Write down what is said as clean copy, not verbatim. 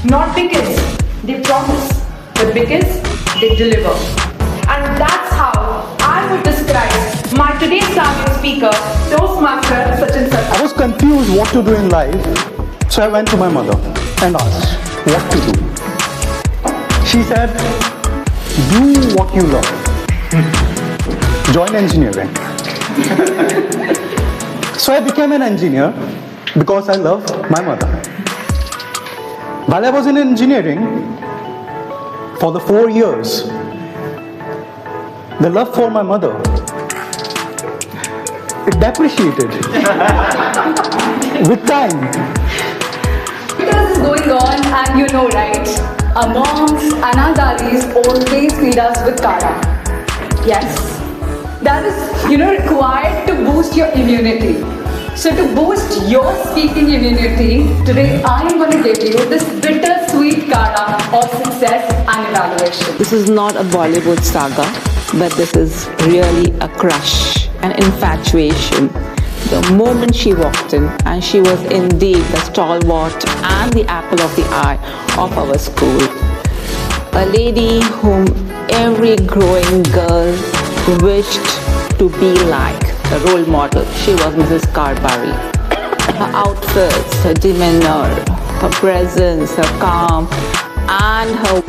Not because they promise, but because they deliver. And that's how I would describe my today's target speaker, Toastmaster Sachin Sir. I was confused what to do in life, so I went to my mother and asked what to do. She said, do what you love. Join engineering. So I became an engineer because I love my mother. While I was in engineering, for the 4 years, the love for my mother, it depreciated with time. Because it's going on, and you know, right? Our moms and our daddies always feed us with kara. Yes. That is, required to boost your immunity. So to boost your speaking immunity, today I am going to give you this bittersweet kara of success and evaluation. This is not a Bollywood saga, but this is really a crush, an infatuation. The moment she walked in, and she was indeed the stalwart and the apple of the eye of our school. A lady whom every growing girl wished to be like, a role model. She was Mrs. Carberry. Her outfits, her demeanor, her presence, her calm, and her